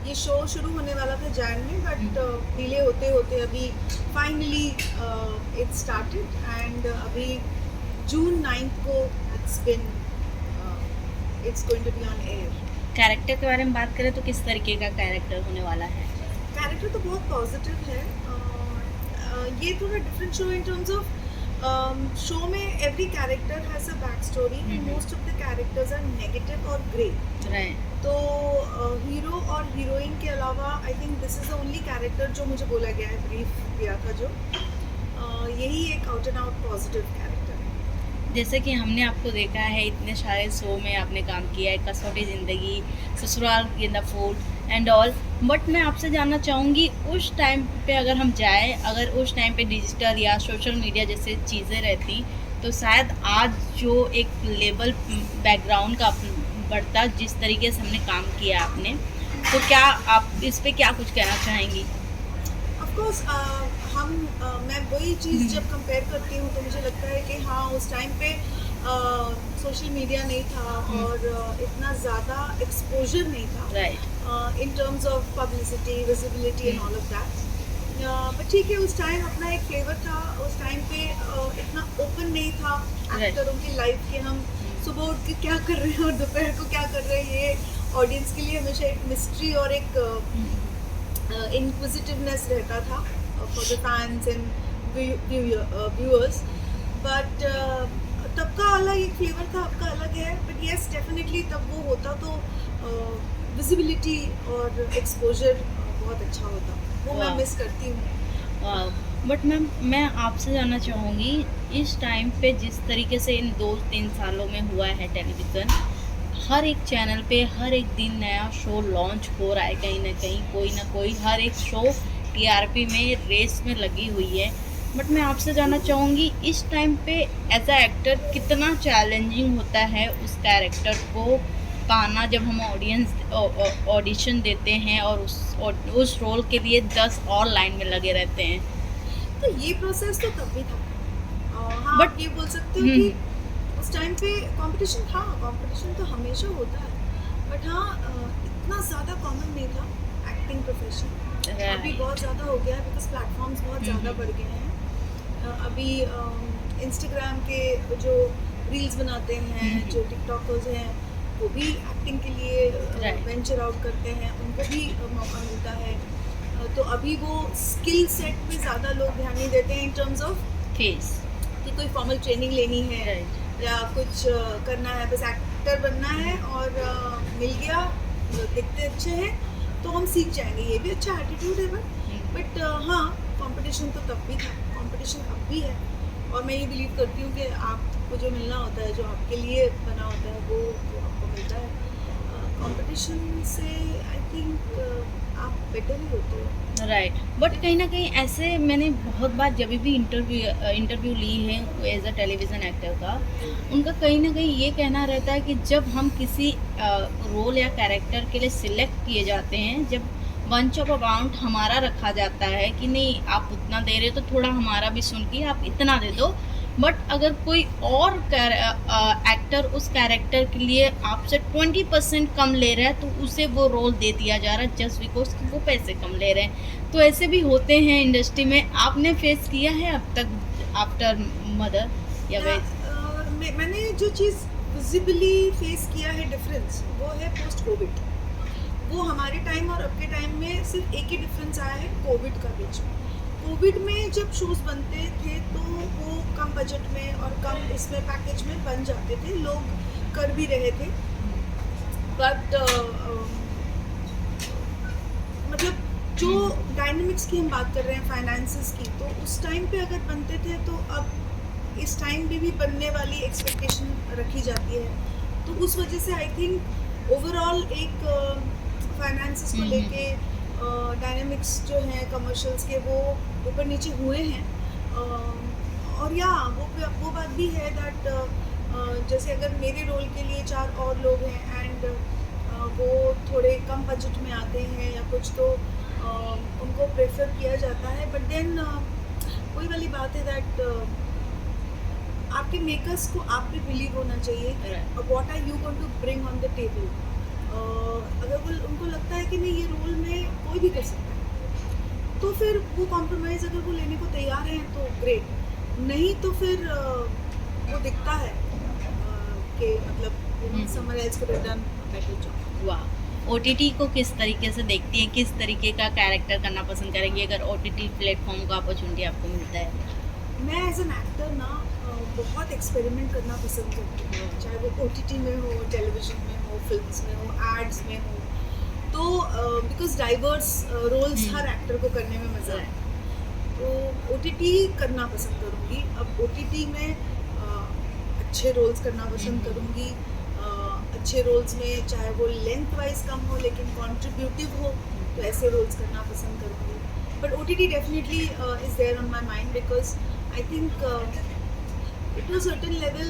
ये शो शुरू होने वाला था जैन में, बट डिले होते होते अभी फाइनली इट स्टार्टेड एंड अभी जून 9 को it's going to be on air. Character के बारे में बात करें तो किस तरीके का कैरेक्टर होने वाला है? कैरेक्टर तो बहुत पॉजिटिव है। ये थोड़ा different show in terms of show में every character has a back story and most of the characters are negative और ग्रे। राइट। तो हीरो और हीरोइन के अलावा I think this is the only character जो मुझे बोला गया है, ब्रीफ दिया था जो यही एक out and out positive character है। जैसे कि हमने आपको देखा है इतने सारे शो में आपने काम किया है, कसौटी ज़िंदगी, ससुराल गेंदा फूल एंड ऑल, बट मैं आपसे जानना चाहूँगी उस टाइम पे अगर हम जाए, अगर उस टाइम पे डिजिटल या सोशल मीडिया जैसे चीज़ें रहती तो शायद आज जो एक लेवल बैकग्राउंड का बढ़ता, जिस तरीके से हमने काम किया आपने, तो क्या आप इस पे क्या कुछ कहना चाहेंगी? ऑफ कोर्स मैं वही चीज़ जब कंपेयर करती हूँ तो मुझे लगता है कि हाँ उस टाइम पे सोशल मीडिया नहीं था और इतना ज़्यादा एक्सपोजर नहीं था right. In terms of publicity, visibility and all of that. But ठीक है, उस टाइम अपना एक फ्लेवर था। उस टाइम पे इतना ओपन नहीं था एक्टरों की लाइफ के हम सुबह उठ के क्या कर रहे हैं और दोपहर को क्या कर रहे हैं, ये ऑडियंस के लिए हमेशा एक मिस्ट्री और एक इनक्विजिटिवनेस रहता था for the fans and viewers. But तब का अलग एक फ्लेवर था, अब का अलग है। बट येस डेफिनेटली तब वो होता तो विजिबिलिटी और एक्सपोजर बहुत अच्छा होता, वो मैं मिस करती हूँ। बट मैम मैं आपसे जानना चाहूँगी इस टाइम पे जिस तरीके से इन 2-3 सालों में हुआ है टेलीविज़न, हर एक चैनल पे हर एक दिन नया शो लॉन्च हो रहा है, कहीं ना कहीं कोई ना कोई हर एक शो टीआरपी में रेस में लगी हुई है। बट मैं आपसे जानना चाहूँगी इस टाइम पे एज अ एक्टर कितना चैलेंजिंग होता है उस कैरेक्टर को पाना, जब हम ऑडिशन देते हैं और उस रोल के लिए 10 और लाइन में लगे रहते हैं। तो ये प्रोसेस तो तब भी था। हाँ, But- आप ये बोल सकते हो कि उस टाइम पे कंपटीशन था, कंपटीशन तो हमेशा होता है। बट हाँ इतना ज़्यादा कॉमन नहीं था एक्टिंग प्रोफेशन। अभी बहुत ज़्यादा हो गया है बिकॉज प्लेटफॉर्म्स बहुत ज़्यादा बढ़ गए हैं। अभी इंस्टाग्राम के जो रील्स बनाते हैं, जो टिकटॉकर्स हैं, वो भी एक्टिंग के लिए वेंचर आउट करते हैं, उनको भी मौका मिलता है। तो अभी वो स्किल सेट पे ज़्यादा लोग ध्यान नहीं देते हैं इन टर्म्स ऑफ फेस कि कोई फॉर्मल ट्रेनिंग लेनी है या कुछ करना है, बस एक्टर बनना है और मिल गया, दिखते अच्छे हैं तो हम सीख जाएंगे, ये भी अच्छा एटीट्यूड है। बट हाँ कंपटीशन तो तब भी था, कंपटीशन अब भी है। और मैं ये बिलीव करती हूँ कि आपको जो मिलना होता है, जो आपके लिए बना होता है, वो आपको मिलता है। कंपटीशन से आई थिंक आप बेटर ही होते हो। राइट। बट कहीं ना कहीं ऐसे मैंने बहुत बार जब भी इंटरव्यू ली है एज अ टेलीविज़न एक्टर का, उनका कहीं ना कहीं ये कहना रहता है कि जब हम किसी रोल या कैरेक्टर के लिए सिलेक्ट किए जाते हैं, जब बंच ऑफ अमाउंट हमारा रखा जाता है कि नहीं आप उतना दे रहे हो तो थोड़ा हमारा भी सुन के आप इतना दे दो, बट अगर कोई और एक्टर उस कैरेक्टर के लिए आपसे 20% कम ले रहा है तो उसे वो रोल दे दिया जा रहा है जस्ट बिकॉज कि वो पैसे कम ले रहे हैं। तो ऐसे भी होते हैं इंडस्ट्री में, आपने फेस किया है अब तक आफ्टर मदर या मैंने जो चीज़ विजिबली फेस किया है डिफरेंस, वो है पोस्ट कोविड। वो हमारे टाइम और अब के टाइम में सिर्फ एक ही डिफरेंस आया है, कोविड का बीच में। कोविड में जब शोज़ बनते थे तो वो कम बजट में और कम इसमें पैकेज में बन जाते थे, लोग कर भी रहे थे। बट मतलब जो डायनेमिक्स की हम बात कर रहे हैं, फाइनेंसेस की, तो उस टाइम पे अगर बनते थे तो अब इस टाइम पे भी बनने वाली एक्सपेक्टेशन रखी जाती है। तो उस वजह से आई थिंक ओवरऑल एक फाइनेंसेस को लेके डायनेमिक्स जो हैं कमर्शियल्स के, वो ऊपर नीचे हुए हैं। और या वो बात भी है दैट जैसे अगर मेरे रोल के लिए 4 और लोग हैं एंड वो थोड़े कम बजट में आते हैं या कुछ, तो उनको प्रेफर किया जाता है। बट देन वही वाली बात है दैट आपके मेकर्स को आप पे बिलीव होना चाहिए, what are you going to bring on the table. अगर वो उनको लगता है कि नहीं ये रोल भी कर सकता है। तो फिर वो कॉम्प्रोमाइज़ अगर वो लेने को तैयार हैं तो ग्रेट, नहीं तो फिर वो दिखता है कि मतलब someone else could have done a better job. वाह! ओटीटी को किस तरीके से देखती हैं? किस तरीके का कैरेक्टर करना पसंद करेंगी अगर ओटीटी प्लेटफ़ॉर्म का अपॉर्च्युनिटी आपको मिलता है? मैं एज़ एन एक्टर ना बहुत एक्सपेरिमेंट करना पसंद करती हूँ, चाहे वो ओटीटी में हो, टेलीविज़न में हो, फ़िल्म्स में हो, एड्स में हो। तो बिकॉज़ डाइवर्स रोल्स हर एक्टर को करने में मज़ा आता है। तो ओटीटी करना पसंद करूँगी। अब ओटीटी में अच्छे रोल्स करना पसंद करूँगी। अच्छे रोल्स में चाहे वो लेंथ वाइज कम हो लेकिन कॉन्ट्रीब्यूटिव हो, तो ऐसे रोल्स करना पसंद करूँगी। But OTT definitely is there on my mind because I think to a certain level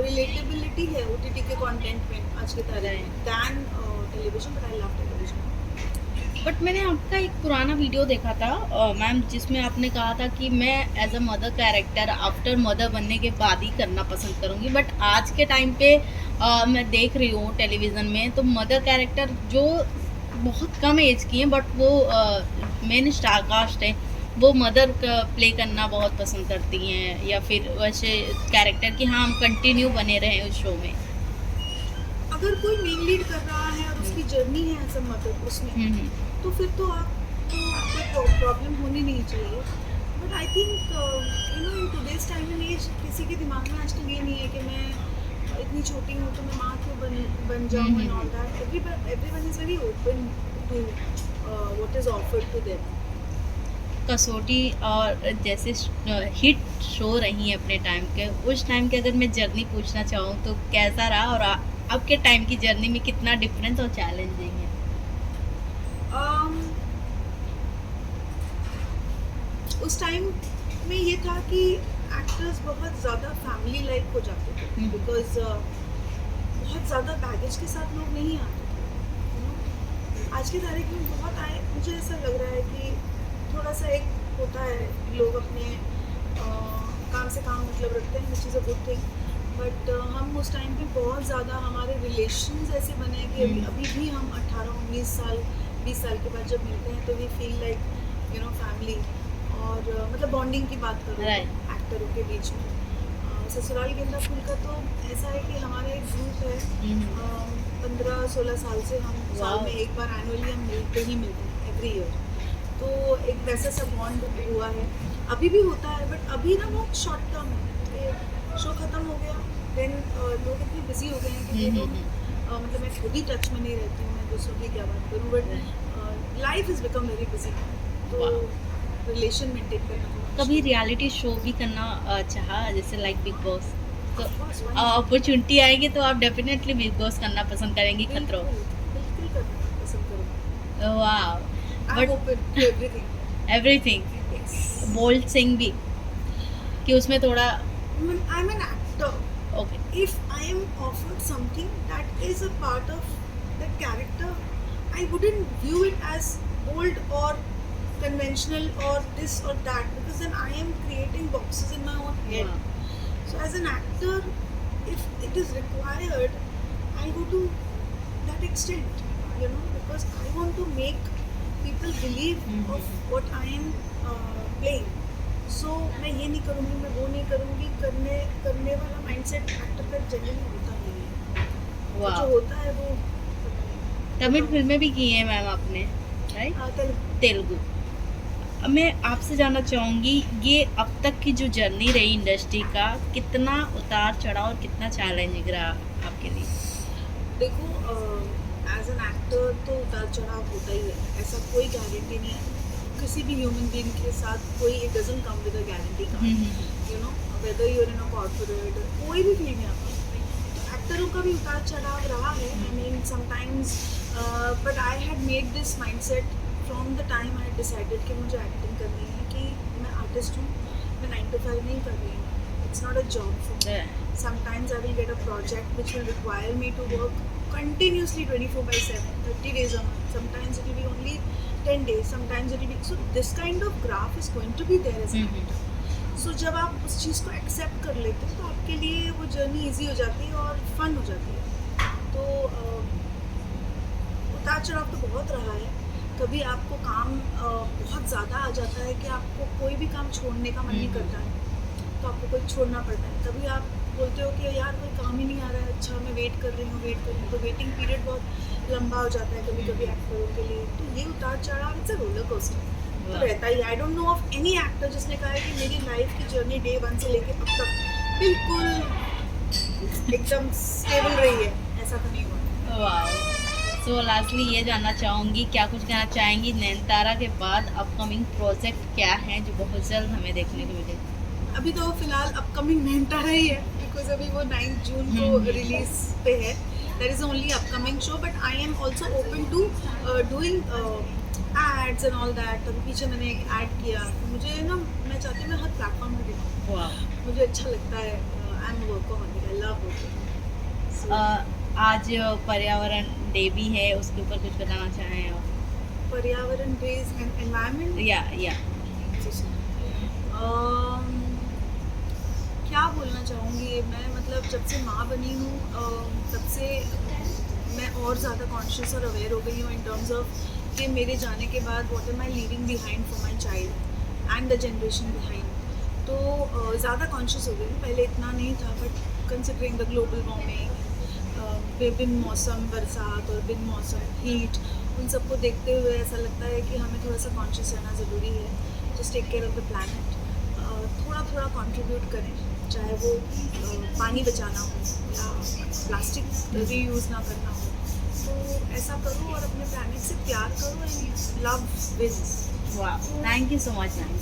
relatability है ओटीटी के कंटेंट में आज के तारीख में than television, but I love television. But मैंने आपका एक पुराना वीडियो देखा था मैम, जिसमें आपने कहा था कि मैं as a mother character after mother बनने के बाद ही करना पसंद करूँगी। बट आज के टाइम पे मैं देख रही हूँ टेलीविज़न में तो मदर कैरेक्टर जो बहुत कम एज की हैं बट वो मेन स्टार कास्ट है, वो मदर का प्ले करना बहुत पसंद करती हैं, या फिर वैसे कैरेक्टर कि हाँ हम कंटिन्यू बने रहें उस शो में। अगर कोई मेन लीड कर रहा है और उसकी जर्नी है एज अ मदर उसमें, तो फिर तो आपको प्रॉब्लम होनी नहीं चाहिए। But I think in today's time and as किसी के दिमाग में आजकल ये नहीं है कि मैं इतनी छोटी हूँ तो मैं माँ क्यों बन जाऊँ and all that. Everyone is very open to what is offered to them. Kasauti और जैसे हिट शो रही हैं अपने टाइम के, उस टाइम के अगर मैं जर्नी पूछना चाहूँ तो कैसा रहा, और अब के टाइम की जर्नी में कितना डिफरेंस और चैलेंजिंग है? उस टाइम में ये था कि एक्टर्स बहुत ज़्यादा फैमिली लाइक हो जाते थे बिकॉज बहुत ज़्यादा बैगेज के साथ लोग नहीं आते थे, you know? आज की तारीख में बहुत आए, मुझे ऐसा लग रहा है कि थोड़ा सा एक होता है लोग अपने काम से काम मतलब रखते हैं, which is a good thing. But हम उस टाइम पे बहुत ज़्यादा हमारे रिलेशंस ऐसे बने कि अभी भी हम 18-19 साल 20 साल के बाद जब मिलते हैं तो we feel like you know family. और मतलब बॉन्डिंग की बात करूँ एक्टरों के बीच में, ससुराल गेंदा फूल का तो ऐसा है कि हमारा एक ग्रुप है 15-16 साल से, हम साल में एक बार एनुअली हम मिलते हैं एवरी ईयर। तो एक वैसा सा बॉन्ड हुआ है, अभी भी होता है बट अभी ना बहुत शॉर्ट टर्म है। शो ख़त्म हो गया देन लोग इतने बिजी हो गए हैं कि मतलब मैं खुद ही टच में नहीं रहती हूँ, मैं दूसरों की क्या बात करूँ। But life is become very busy, तो रिलेशन मेंटेन करना कभी रियलिटी शो भी करना चाहा, जैसे लाइक बिग बॉस? तो अपॉर्चुनिटी आएगी तो आप डेफिनेटली बिग बॉस करना पसंद करेंगी खतरों? बिल्कुल करना पसंद करूँगी। वाह! I am open to everything. Everything yes, bold सिंग भी कि उसमें थोड़ा I am an actor. Okay. If I am offered something that is a part of that character, I wouldn't view it as bold or conventional or this or that, because then I am creating boxes in my own head. So as an actor, if it is required, I go to that extent, you know, because I want to make people believe of what I am playing. सो मैं ये नहीं करूँगी, मैं वो नहीं करूँगी, करने वाला माइंडसेट एक्टर का जनरली होता नहीं है। तो जो होता है वो तमिल फिल्में भी की हैं मैम आपने, राइट? तेलुगु। अब मैं आपसे जानना चाहूँगी, ये अब तक की जो जर्नी रही इंडस्ट्री का, कितना उतार चढ़ाव और कितना चैलेंजिंग रहा आपके लिए? देखो एज एन एक्टर तो उतार चढ़ाव होता ही है, ऐसा कोई गारंटी नहीं है किसी भी ह्यूमन बीइंग के साथ। कोई it doesn't come with a guarantee card, you know, whether you are in a corporate कोई भी फील्ड में आप तो एक्टरों का भी उतार चढ़ाव रहा है। I mean sometimes, but I had made this mindset from the time I decided कि मुझे एक्टिंग करनी है, कि मैं आर्टिस्ट हूँ, मैं 9 to 5 नहीं कर रही हूँ, it's not a job for me. Sometimes I will get a project which will require me to work continuously 24/7, 30 days a month. Sometimes it will be only 10 days, sometimes it will be, so this kind of graph is going to be there as an actor. So जब आप उस चीज़ को accept कर लेते हो तो आपके लिए वो जर्नी इजी हो जाती है और फन हो जाती है। तो उतार चढ़ाव तो बहुत रहा है। कभी आपको काम बहुत ज़्यादा आ जाता है कि आपको कोई भी काम छोड़ने का मन नहीं करता है, तो आपको कोई छोड़ना पड़ता है। कभी आप बोलते हो कि यार कोई काम ही नहीं आ रहा है, अच्छा मैं वेट कर रही हूँ, तो वेटिंग पीरियड बहुत लंबा हो जाता है कभी कभी एक्टरों के लिए। तो ये उतार चढ़ाव इट्स अ रोलर कोस्टर तो रहता ही। I don't know of any actor जिसने कहा है कि मेरी लाइफ की जर्नी डे 1 से लेके अब तक बिल्कुल एकदम स्टेबल रही है, ऐसा तो नहीं हुआ। वाह। सो लास्टली ये जानना चाहूँगी, क्या कुछ कहना चाहेंगी नयनतारा के बाद अपकमिंग प्रोजेक्ट क्या हैं जो बहुत जल्द हमें देखने को मिले? अभी तो फिलहाल अपकमिंग नयनतारा ही है, बिकॉज अभी वो 9 जून को रिलीज पे है। That is only upcoming show, but I am also open to doing ads and all that. अभी पीछे मैंने एक ऐड किया, तो मुझे ना, मैं चाहती हूँ मैं हर प्लेटफॉर्म पर दिखाऊँ। वाह। मुझे अच्छा लगता है, I am workaholic, I love working. आज पर्यावरण डे भी है, उसके ऊपर कुछ बताना चाहें आप? पर्यावरण बेस्ड एनवायरनमेंट, या क्या बोलना चाहूँगी मैं, मतलब जब से माँ बनी हूँ तब से मैं और ज़्यादा कॉन्शियस और अवेयर हो गई हूँ इन टर्म्स ऑफ कि मेरे जाने के बाद what am I leaving behind for my child and the generation behind. तो ज़्यादा कॉन्शियस हो गई हूँ, पहले इतना नहीं था, but considering the global warming, बिन मौसम बरसात और बिन मौसम हीट, उन सबको देखते हुए ऐसा लगता है कि हमें थोड़ा सा कॉन्शियस रहना ज़रूरी है। Just take care of the planet, थोड़ा थोड़ा कंट्रीब्यूट करें, चाहे वो पानी बचाना हो या प्लास्टिक रीयूज़ ना करना हो, तो ऐसा करो और अपने प्लानट से प्यार करो एंड लव विंस। वाह, thank you so much ma'am.